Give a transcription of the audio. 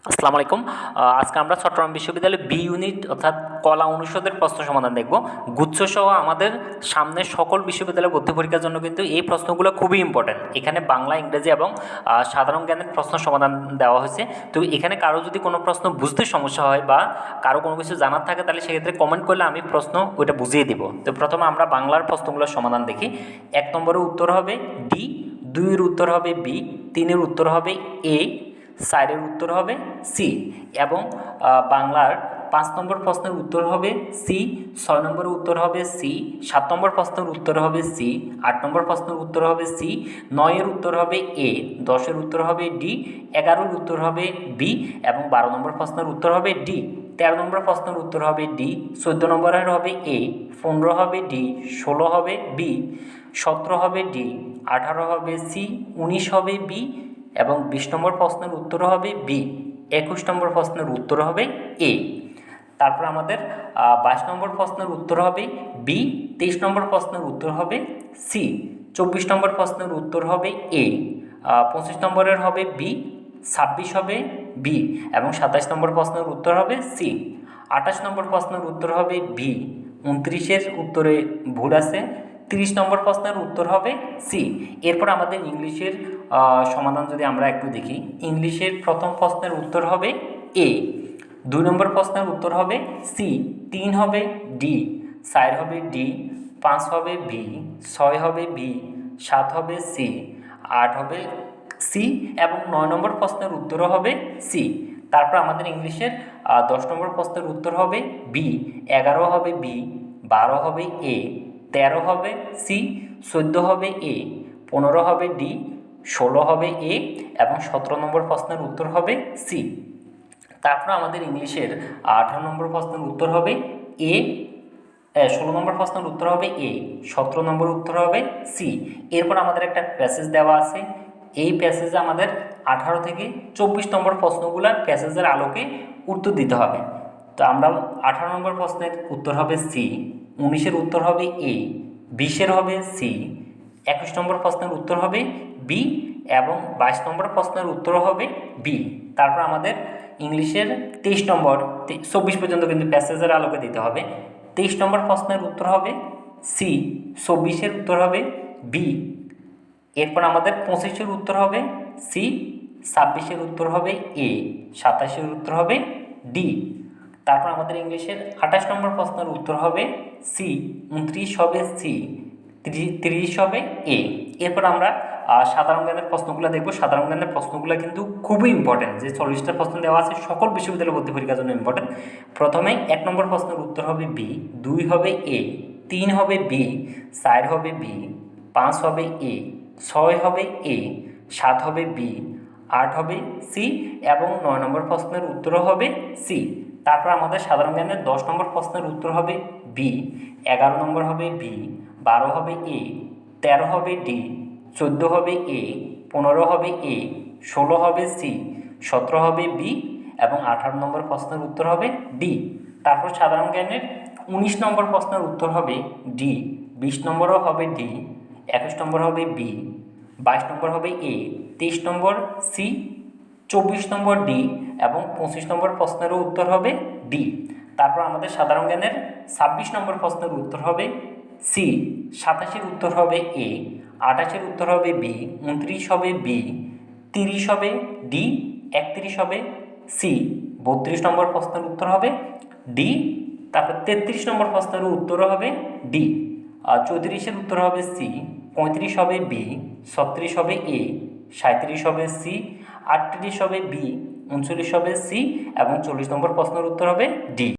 আসসালামু আলাইকুম। আজকে আমরা চট্টগ্রাম বিশ্ববিদ্যালয়ের বি ইউনিট অর্থাৎ কলা অনুষদের প্রশ্ন সমাধান দেখব। গুচ্ছসহ আমাদের সামনে সকল বিশ্ববিদ্যালয় ভর্তি পরীক্ষার জন্য কিন্তু এই প্রশ্নগুলো খুবই ইম্পর্ট্যান্ট। এখানে বাংলা, ইংরেজি এবং সাধারণ জ্ঞানের প্রশ্ন সমাধান দেওয়া হয়েছে। তো এখানে কারো যদি কোনো প্রশ্ন বুঝতে সমস্যা হয় বা কারো কোনো কিছু জানার থাকে, তাহলে সেক্ষেত্রে কমেন্ট করলে আমি প্রশ্ন ওইটা বুঝিয়ে দিব। তো প্রথমে আমরা বাংলার প্রশ্নগুলোর সমাধান দেখি। 1 নম্বরের উত্তর হবে ডি, 2-এর উত্তর হবে বি, 3-এর উত্তর হবে এ, 4-এর উত্তর হবে সি এবং বাংলার 5 নম্বর প্রশ্নের উত্তর হবে সি, 6 নম্বরের উত্তর হবে সি, 7 নম্বর প্রশ্নের উত্তর হবে সি, 8 নম্বর প্রশ্নের উত্তর হবে সি, 9-এর উত্তর হবে এ, 10-এর উত্তর হবে ডি, 11-এর উত্তর হবে বি এবং 12 নম্বর প্রশ্নের উত্তর হবে ডি। 13 নম্বর প্রশ্নের উত্তর হবে ডি, 14 নম্বরের হবে এ, 15 হবে ডি, 16 হবে বি, 17 হবে ডি, 18 হবে সি, 19 হবে বি এবং 20 নম্বর প্রশ্নের উত্তর হবে বি, 21 নম্বর প্রশ্নের উত্তর হবে এ। তারপর আমাদের 22 নম্বর প্রশ্নের উত্তর হবে বি, 23 নম্বর প্রশ্নের উত্তর হবে সি, 24 নম্বর প্রশ্নের উত্তর হবে এ, 25 নম্বরের হবে বি, 26 হবে বি এবং 27 নম্বর প্রশ্নের উত্তর হবে সি। 28 নম্বর প্রশ্নের উত্তর হবে বি, 29-এর উত্তরে ভুল আছে, 30 নম্বর প্রশ্নের উত্তর হবে সি। এরপর আমাদের ইংলিশের সমাধান যদি আমরা একটু দেখি, ইংলিশের প্রথম প্রশ্নের উত্তর হবে এ, 2 নম্বর প্রশ্নের উত্তর হবে সি, 3 হবে ডি, 4 হবে ডি, 5 হবে বি, 6 হবে বি, 7 হবে সি, 8 হবে সি এবং 9 নম্বর প্রশ্নের উত্তরও হবে সি। তারপর আমাদের ইংলিশের 10 নম্বর প্রশ্নের উত্তর হবে বি, 11 হবে বি, 12 হবে এ, 13 হবে সি, 14 হবে এ, 15 হবে ডি, 16 হবে এ এবং 17 নম্বর প্রশ্নের উত্তর হবে সি। তারপর আমাদের ইংলিশের 18 নম্বর প্রশ্নের উত্তর হবে এ, 16 নম্বর প্রশ্নের উত্তর হবে এ, 17 নম্বর উত্তর হবে সি। এরপর আমাদের একটা প্যাসেজ দেওয়া আছে, এই প্যাসেজে আমাদের 18 থেকে 24 নম্বর প্রশ্নগুলোর প্যাসেজের আলোকে উত্তর দিতে হবে। তো আমরা 18 নম্বর প্রশ্নের উত্তর হবে সি, 19-এর উত্তর হবে এ, 20-এর হবে সি, 21 নম্বর প্রশ্নের উত্তর হবে বি এবং 22 নম্বর প্রশ্নের উত্তর হবে বি। তারপর আমাদের ইংলিশের 23 নম্বর 24 পর্যন্ত কিন্তু প্যাসেজের আলোকে দিতে হবে। 23 নম্বর প্রশ্নের উত্তর হবে সি, 24-এর উত্তর হবে বি। এরপর আমাদের 25-এর উত্তর হবে সি, 26-এর উত্তর হবে এ, 27-এর উত্তর হবে ডি। তারপর আমাদের ইংলিশের 28 নম্বর প্রশ্নের উত্তর হবে সি, 29 হবে সি, 30 হবে এ। এরপর আমরা সাধারণ জ্ঞানের প্রশ্নগুলো দেখব। সাধারণ জ্ঞানের প্রশ্নগুলো কিন্তু খুবই ইম্পর্টেন্ট, যে 40টা প্রশ্ন দেওয়া আছে সকল বিশ্ববিদ্যালয় ভর্তি পরীক্ষার জন্য ইম্পর্টেন্ট। প্রথমে 1 নম্বর প্রশ্নের উত্তর হবে বি, 2 হবে এ, 3 হবে বি, 4 হবে বি, 5 হবে এ, 6 হবে এ, 7 হবে বি, 8 হবে সি এবং 9 নম্বর প্রশ্নের উত্তরও হবে সি। তারপর আমাদের সাধারণ জ্ঞানের 10 নম্বর প্রশ্নের উত্তর হবে বি, 11 নম্বর হবে বি, 12 হবে এ, 13 হবে ডি, 14 হবে এ, 15 হবে এ, 16 হবে সি, 17 হবে বি এবং 18 নম্বর প্রশ্নের উত্তর হবে ডি। তারপর সাধারণ জ্ঞানের 19 নম্বর প্রশ্নের উত্তর হবে ডি, 20 নম্বরও হবে ডি, 21 নম্বর হবে বি, 22 নম্বর হবে এ, 23 নম্বর সি, 24 নম্বর ডি এবং 25 নম্বর প্রশ্নেরও উত্তর হবে ডি। তারপর আমাদের সাধারণ জ্ঞানের 26 নম্বর প্রশ্নের উত্তর হবে সি, 27-এর উত্তর হবে এ, 28-এর উত্তর হবে বি, 29 হবে বি, 30 হবে ডি, 31 হবে সি, 32 নম্বর প্রশ্নের উত্তর হবে ডি। তারপর 33 নম্বর প্রশ্নের উত্তরও হবে ডি, 34-এর উত্তর হবে সি, 35 হবে বি, 36 হবে এ, 37 হবে সি, 38 হবে বি, 39 হবে সি এবং 40 নম্বর প্রশ্নের উত্তর হবে ডি।